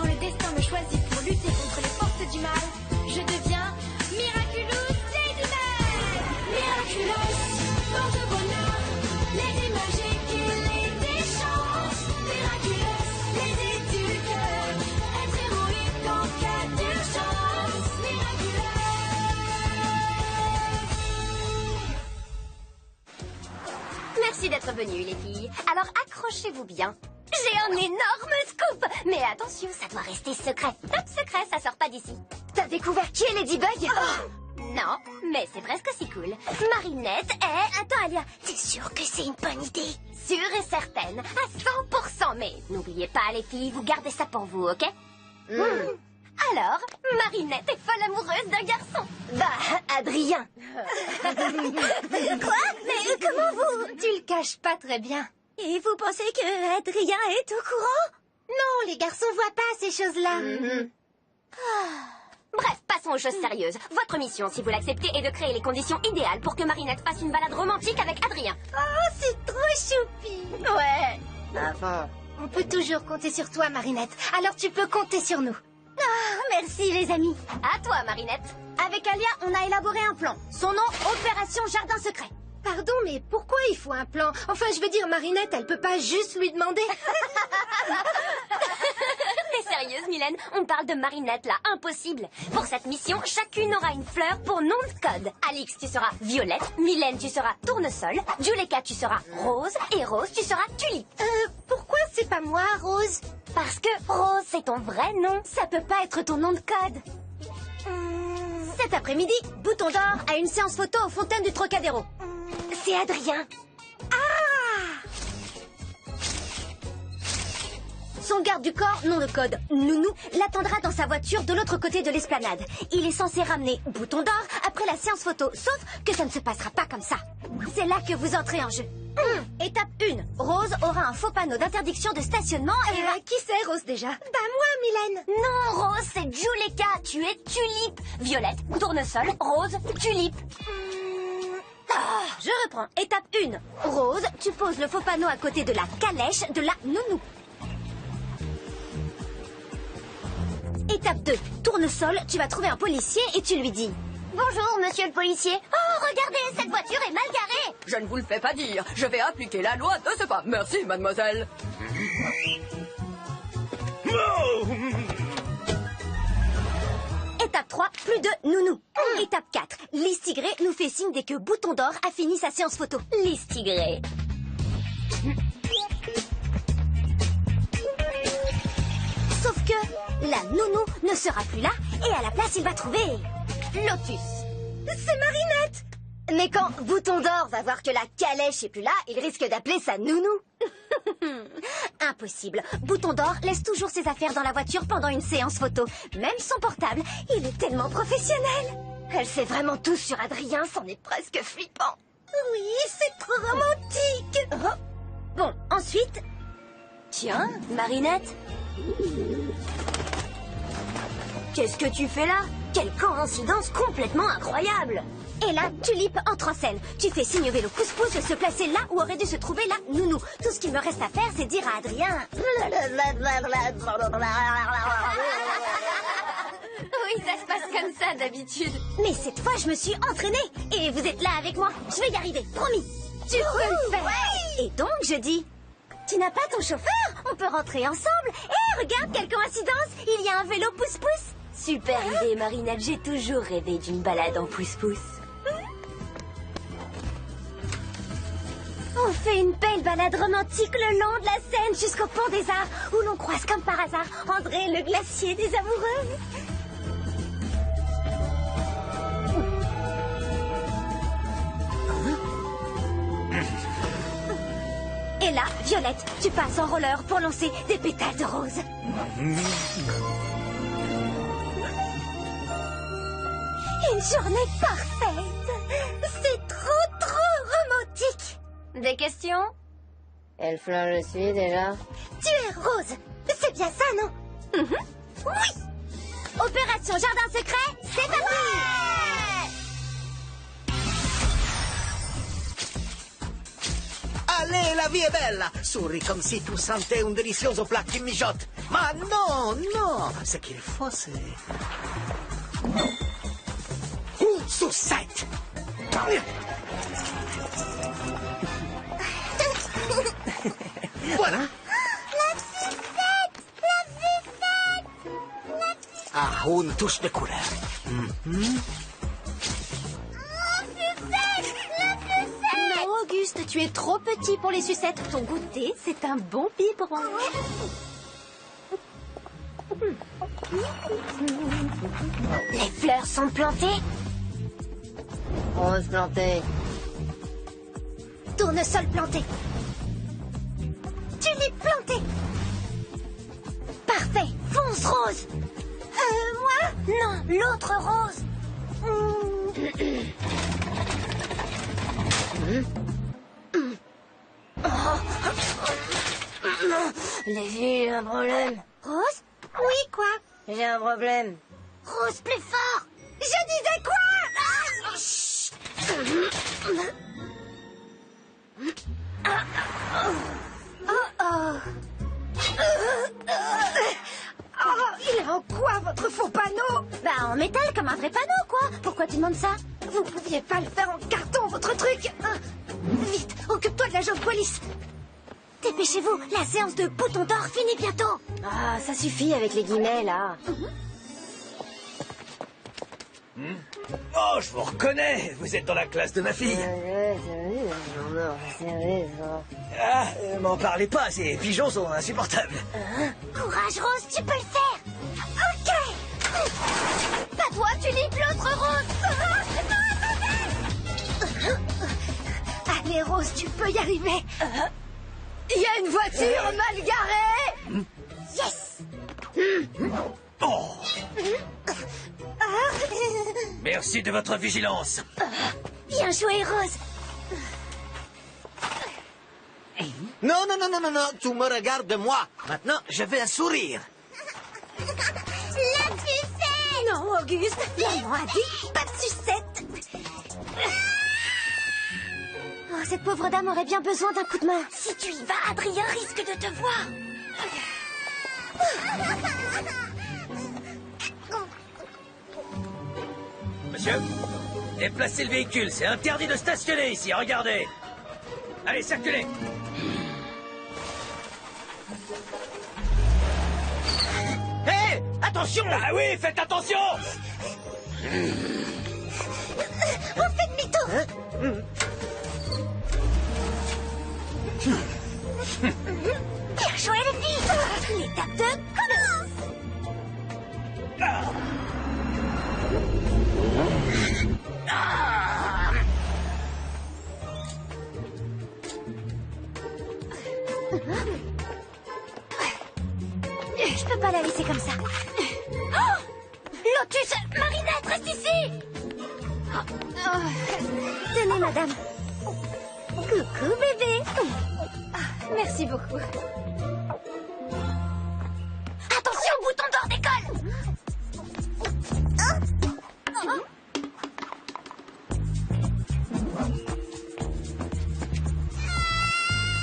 Quand le destin me choisit pour lutter contre les forces du mal, je deviens Miraculous Ladybug. Miraculous, porte-bonheur, Lady magique et Lady chance. Miraculous, Lady du cœur, être héroïque en cas d'urgence. Miraculous. Merci d'être venus, les filles. Alors accrochez-vous bien. J'ai un énorme scoop. Mais attention, ça doit rester secret. Top secret, ça sort pas d'ici. T'as découvert qui est Ladybug? Non, mais c'est presque aussi cool. Marinette est... Attends, Alia, t'es sûre que c'est une bonne idée? Sûre et certaine, à 100%. Mais n'oubliez pas, les filles, vous gardez ça pour vous, ok? Alors, Marinette est folle amoureuse d'un garçon. Bah, Adrien. Quoi? Mais comment vous... Tu le caches pas très bien. Et vous pensez que Adrien est au courant? Non, les garçons voient pas ces choses-là. Bref, passons aux choses sérieuses. Votre mission, si vous l'acceptez, est de créer les conditions idéales pour que Marinette fasse une balade romantique avec Adrien. Oh, c'est trop choupi. Ouais. Enfin, on peut toujours compter sur toi, Marinette. Alors tu peux compter sur nous. Merci, les amis. À toi, Marinette. Avec Alia, on a élaboré un plan. Son nom, Opération Jardin Secret. Pardon, mais pourquoi il faut un plan? Enfin, je veux dire, Marinette, elle peut pas juste lui demander. T'es sérieuse, Mylène? On parle de Marinette, là. Impossible. Pour cette mission, chacune aura une fleur pour nom de code. Alix, tu seras Violette. Mylène, tu seras Tournesol. Juleka, tu seras Rose. Et Rose, tu seras Tulipe. Pourquoi c'est pas moi, Rose? Parce que Rose, c'est ton vrai nom. Ça peut pas être ton nom de code. Cet après-midi, Bouton d'Or a une séance photo aux fontaines du Trocadéro. C'est Adrien. Son garde du corps, nom de code Nounou, l'attendra dans sa voiture de l'autre côté de l'esplanade. Il est censé ramener Bouton d'Or après la séance photo, sauf que ça ne se passera pas comme ça. C'est là que vous entrez en jeu. Étape 1. Rose aura un faux panneau d'interdiction de stationnement et... qui c'est, Rose, déjà? Bah moi, Mylène. Non, Rose, c'est Juleka. Tu es Tulipe. Violette, Tournesol, Rose, Tulipe. Je reprends. Étape 1. Rose, tu poses le faux panneau à côté de la calèche de la Nounou. Étape 2. Tournesol, tu vas trouver un policier et tu lui dis... Bonjour, monsieur le policier. Oh, regardez, cette voiture est mal garée. Je ne vous le fais pas dire. Je vais appliquer la loi de ce pas. Merci, mademoiselle. Étape 3, plus de Nounou. Étape 4, Listigré nous fait signe dès que Bouton d'Or a fini sa séance photo. Listigré. Sauf que la Nounou ne sera plus là et à la place il va trouver... Lotus. C'est Marinette. Mais quand Bouton d'Or va voir que la calèche est plus là, il risque d'appeler sa Nounou. Impossible. Bouton d'Or laisse toujours ses affaires dans la voiture pendant une séance photo. Même son portable. Il est tellement professionnel. Elle sait vraiment tout sur Adrien, c'en est presque flippant. Oui, c'est trop romantique. Bon, ensuite... Tiens, Marinette. Qu'est-ce que tu fais là? Quelle coïncidence complètement incroyable! Et là, Tulipe entre en scène. Tu fais signe au vélo pouce-pouce de se placer là où aurait dû se trouver la Nounou. Tout ce qu'il me reste à faire, c'est dire à Adrien... Oui, ça se passe comme ça d'habitude. Mais cette fois, je me suis entraînée. Et vous êtes là avec moi. Je vais y arriver, promis. Tu peux le faire. Ouais. Et donc, je dis... Tu n'as pas ton chauffeur? On peut rentrer ensemble. Et regarde, quelle coïncidence. Il y a un vélo pouce-pouce. Super idée, Marinette. J'ai toujours rêvé d'une balade en pouce-pouce. On fait une belle balade romantique le long de la Seine jusqu'au pont des Arts, où l'on croise comme par hasard André le glacier des amoureux. Et là, Violette, tu passes en roller pour lancer des pétales de rose. Une journée parfaite. C'est trop romantique. Des questions? Quelle fleur je suis déjà? Tu es Rose. C'est bien ça, non? Oui. Opération Jardin Secret, c'est parti. Allez, la vie est belle. Souris comme si tu sentais un delizioso plat qui mijote. Ma non, non. Ce qu'il faut, c'est... Une sucette. Voilà. Ah, une touche de couleur. Non, Auguste, tu es trop petit pour les sucettes. Ton goûter, c'est un bon biberon. Les fleurs sont plantées. Rose plantée. Tournesol planté. Tulipe plantée. Parfait. Fonce rose. Moi? Non, l'autre rose. Les filles, j'ai un problème. Rose? Oui, quoi? J'ai un problème. Rose, plus fort. Je disais quoi? Il est en quoi, votre faux panneau? Bah, en métal, comme un vrai panneau, quoi. Pourquoi tu demandes ça? Vous pouviez pas le faire en carton, votre truc. Vite, occupe-toi de la jeune police. Dépêchez-vous, la séance de bouton d'or finit bientôt. Ah, ça suffit avec les guillemets, là. Oh, je vous reconnais. Vous êtes dans la classe de ma fille. Ah, m'en parlez pas. Ces pigeons sont insupportables. Courage, Rose, tu peux le faire. Ok. Pas toi, Tulipe, l'autre Rose. Allez, Rose, tu peux y arriver. Il y a une voiture mal garée. Yes. Oh. Merci de votre vigilance. Bien joué, Rose. Non, non, non, non, non, non. Tu me regardes moi. Maintenant, je vais un sourire. La sucette. Non, Auguste, maman a dit pas de sucette. Oh, cette pauvre dame aurait bien besoin d'un coup de main. Si tu y vas, Adrien risque de te voir. Monsieur, déplacez le véhicule. C'est interdit de stationner ici. Regardez. Allez, circulez. Hé, attention. Ah oui, faites attention. On fait demi-tour. Bien joué, les filles. L'étape 2 commence. Je peux pas la laisser comme ça. Oh, Lotus, Marinette, reste ici. Tenez, madame. Coucou, bébé. Merci beaucoup. Attention, bouton d'or décolle.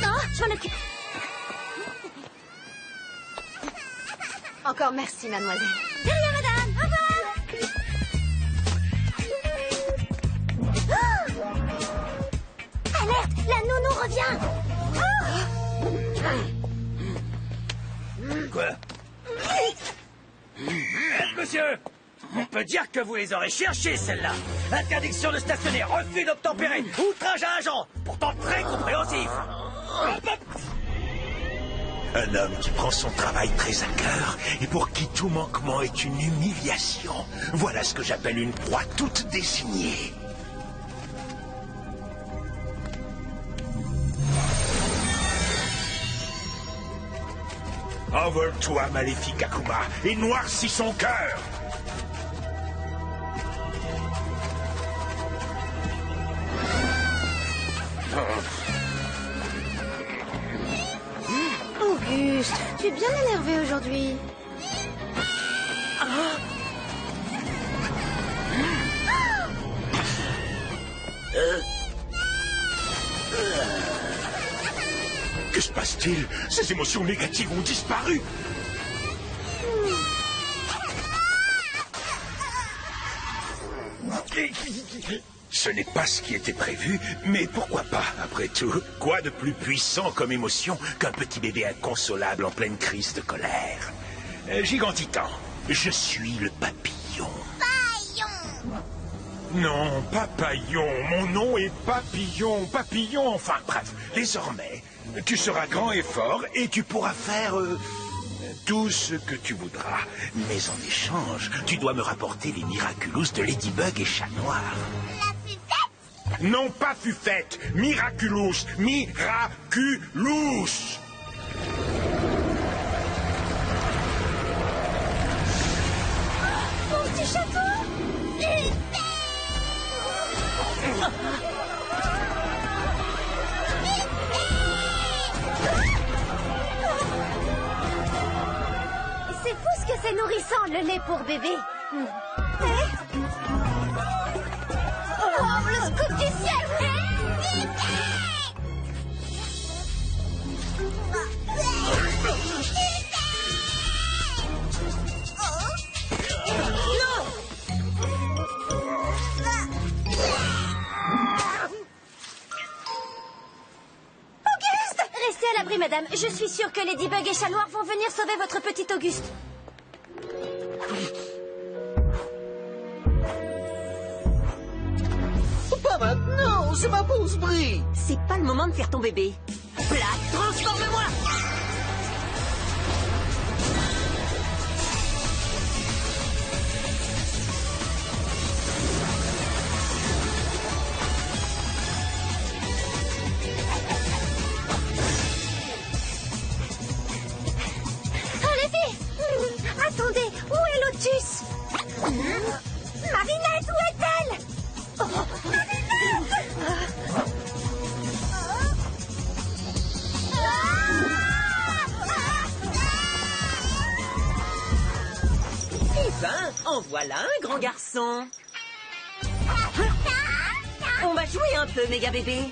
Non, je m'en occupe. Encore merci, mademoiselle. De rien, madame. Au revoir. Alerte, la nounou revient. Quoi? Monsieur, on peut dire que vous les aurez cherchées, celles-là. Interdiction de stationner, refus d'obtempérer, outrage à agent, pourtant très compréhensif. Un homme qui prend son travail très à cœur et pour qui tout manquement est une humiliation. Voilà ce que j'appelle une proie toute désignée. Envole-toi, maléfique Akuma, et noircis son cœur. Auguste, tu es bien énervé aujourd'hui. Que se passe-t-il? Ces émotions négatives ont disparu. Ce n'est pas ce qui était prévu, mais pourquoi pas, après tout? Quoi de plus puissant comme émotion qu'un petit bébé inconsolable en pleine crise de colère? Gigantitan, je suis le papillon. Non, pas Paillon. Mon nom est Papillon. Papillon, enfin bref. Désormais, tu seras grand et fort et tu pourras faire tout ce que tu voudras. Mais en échange, tu dois me rapporter les Miraculous de Ladybug et Chat Noir. La Fufette? Non, pas Fufette. Miraculous. Miraculous. Mon petit chapeau? C'est fou ce que c'est nourrissant, le lait pour bébé. Oh, le scoop du ciel! Restez à l'abri, madame. Je suis sûre que Ladybug et Chat Noir vont venir sauver votre petit Auguste. Pas maintenant, c'est ma pause Brie. C'est pas le moment de faire ton bébé. Plat, transforme-moi! Oh, les filles! Attendez, où est Lotus? Marinette, où est-elle? Eh ben, en voilà un grand garçon. On va jouer un peu, méga bébé.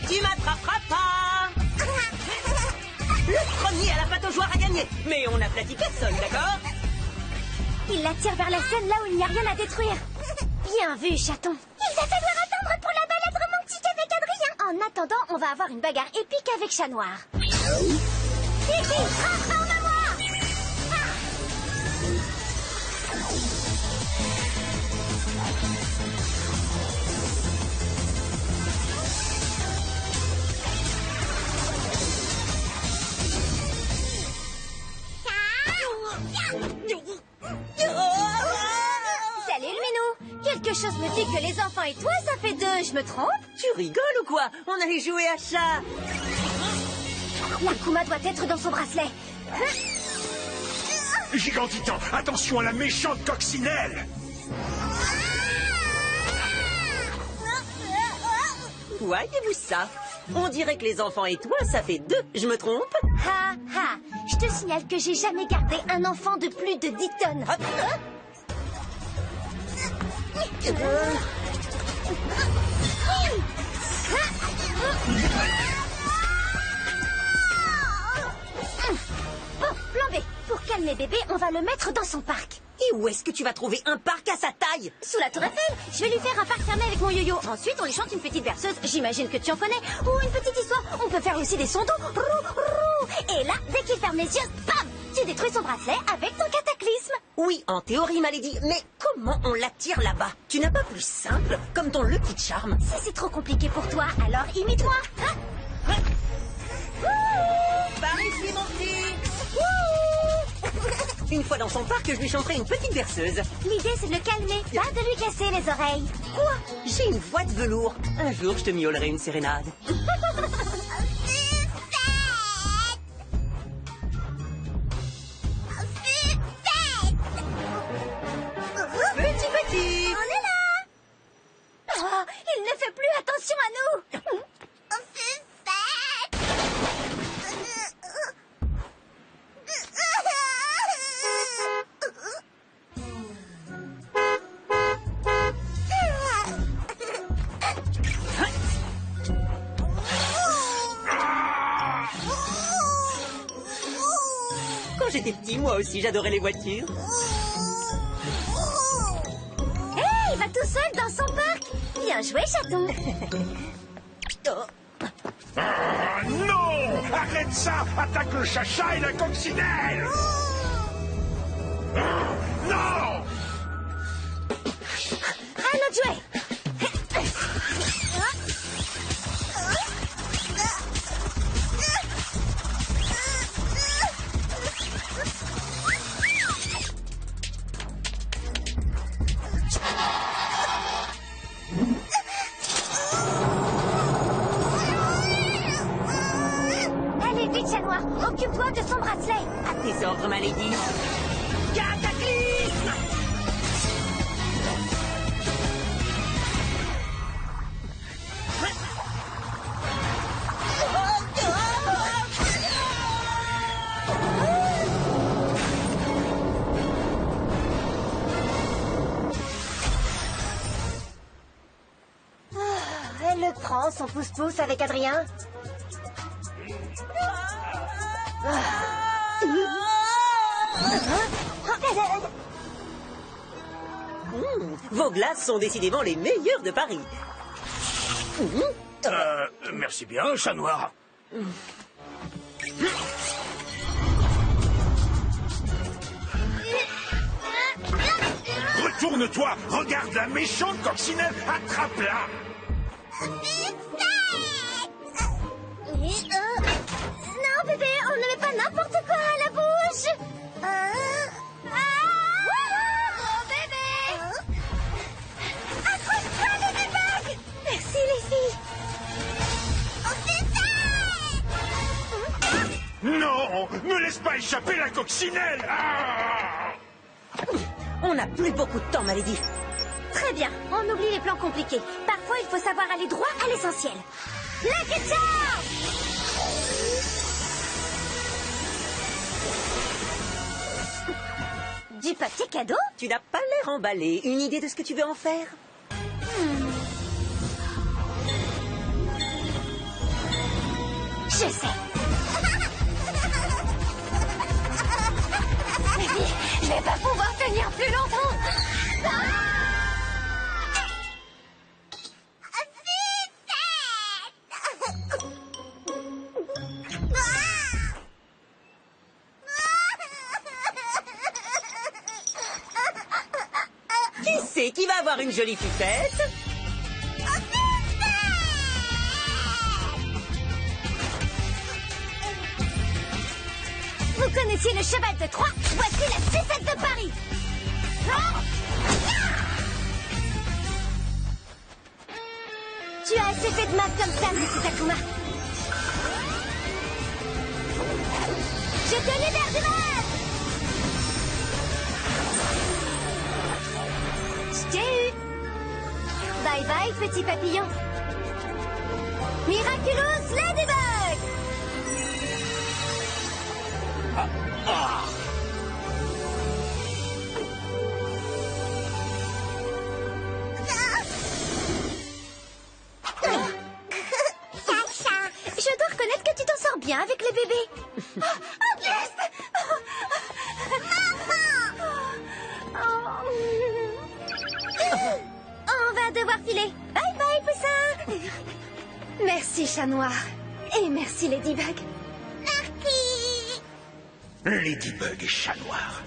Tu m'attraperas pas. Le premier à la pataugeoire a gagné. Mais on n'aplatit personne, d'accord? Il la tire vers la scène là où il n'y a rien à détruire. Bien vu, chaton. Il va falloir attendre pour la balade romantique avec Adrien. En attendant, on va avoir une bagarre épique avec Chat Noir. Fifi, transforme-moi! Salut, le minou. Quelque chose me dit que les enfants et toi, ça fait deux. Je me trompe? Tu rigoles ou quoi? On allait jouer à chat. La Kuma doit être dans son bracelet. Gigantitan, attention à la méchante coccinelle. Voyez-vous ça? On dirait que les enfants et toi, ça fait deux. Je me trompe? Ha ha. Je te signale que j'ai jamais gardé un enfant de plus de 10 tonnes. Hop. Bon, plan B. Pour calmer bébé, on va le mettre dans son parc. Et où est-ce que tu vas trouver un parc à sa taille? Sous la tour Eiffel, je vais lui faire un parc fermé avec mon yo-yo. Ensuite, on lui chante une petite berceuse, j'imagine que tu en connais, ou une petite histoire. On peut faire aussi des sons d'eau. Rou, rou. Et là, dès qu'il ferme les yeux, bam, tu détruis son bracelet avec ton cataclysme. Oui, en théorie, Malédie, mais comment on l'attire là-bas? Tu n'as pas plus simple, comme ton Lucky Charm? Si c'est trop compliqué pour toi, alors imite-moi. Hein? Par ici, mon petit. Une fois dans son parc, je lui chanterai une petite berceuse. L'idée, c'est de le calmer, pas de lui casser les oreilles. Quoi? J'ai une voix de velours. Un jour, je te miaulerai une sérénade. Petit. On est là. Oh, il ne fait plus attention à nous. j'étais petit, moi aussi, j'adorais les voitures. Hé, il va tout seul dans son parc. Bien joué, chaton. Ah, non! Arrête ça! Attaque le chacha et la coccinelle! Non! Un autre jouet. Allez, vite, chat noir. Occupe-toi de son bracelet. À tes ordres, ma lady. Cataclysme! Elle le prend, son pouce-pouce avec Adrien. Vos glaces sont décidément les meilleures de Paris. Merci bien, chat noir. Retourne-toi! Regarde la méchante coccinelle! Attrape-la! Non, bébé, on ne met pas n'importe quoi à la bouche. Oh, bébé. Accroche-toi, bébé bug. Merci, les filles. Non! Ne laisse pas échapper la coccinelle! Ah! On n'a plus beaucoup de temps, ma lady. Très bien, on oublie les plans compliqués. Parfois, il faut savoir aller droit à l'essentiel. Lucky Charm! Du papier cadeau? Tu n'as pas l'air emballé. Une idée de ce que tu veux en faire? Je sais. Je vais pas pouvoir tenir plus longtemps. Qui c'est qui va avoir une jolie fufette? Vous connaissiez le cheval de Troie? Voici la sucette de Paris. Tu as assez fait de mal comme ça, Mrs. Takuma. Je te libère du mal. Je t'ai eu. Bye bye, petit papillon. Miraculous Ladybug. Je dois reconnaître que tu t'en sors bien avec les bébés. On va devoir filer. Bye bye, poussin. Merci, chat noir. Et merci, Ladybug. Ladybug et chat noir.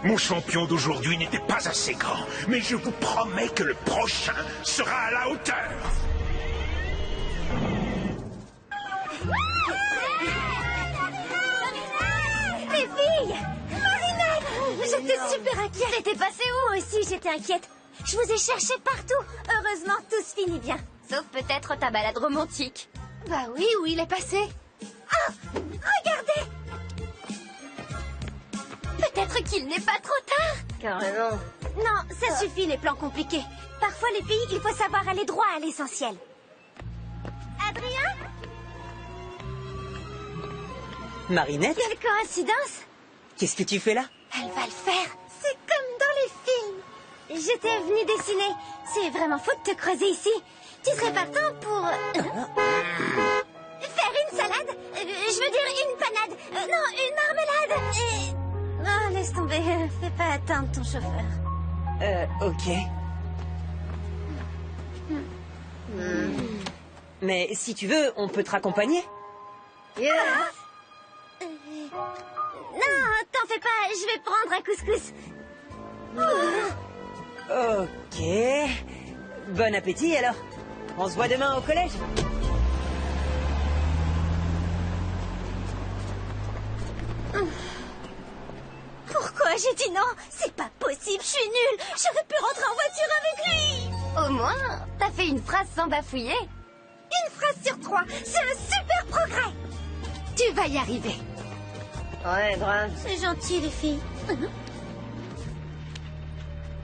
Mon champion d'aujourd'hui n'était pas assez grand, mais je vous promets que le prochain sera à la hauteur. Les filles! Marinette! J'étais super inquiète. T'étais passée où? Moi aussi, j'étais inquiète. Je vous ai cherché partout. Heureusement, tout se finit bien. Sauf peut-être ta balade romantique. Bah oui, où il est passé? Ah! Regardez! Peut-être qu'il n'est pas trop tard. Carrément. Non, ça suffit les plans compliqués. Parfois, les filles, il faut savoir aller droit à l'essentiel. Adrien? Marinette, Quelle coïncidence! qu'est-ce que tu fais là? Elle va le faire. C'est comme dans les films. J'étais venue dessiner. C'est vraiment fou de te croiser ici. Tu serais partant pour... faire une salade? Je veux dire une panade. Non, une marmelade. Oh, laisse tomber. Fais pas atteindre ton chauffeur. Ok. Mais si tu veux, on peut te raccompagner. Non, t'en fais pas. Je vais prendre un couscous. Ok. Bon appétit alors. On se voit demain au collège. Pourquoi j'ai dit non? C'est pas possible, je suis nulle. J'aurais pu rentrer en voiture avec lui. Au moins, t'as fait une phrase sans bafouiller. Une phrase sur 3, c'est un super progrès. Tu vas y arriver. Ouais, grave. C'est gentil, les filles.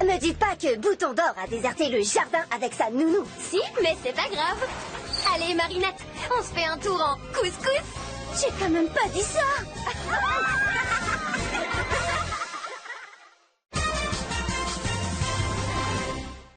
Me dites pas que Bouton d'Or a déserté le jardin avec sa nounou. Si, mais c'est pas grave. Allez, Marinette, on se fait un tour en couscous. J'ai quand même pas dit ça.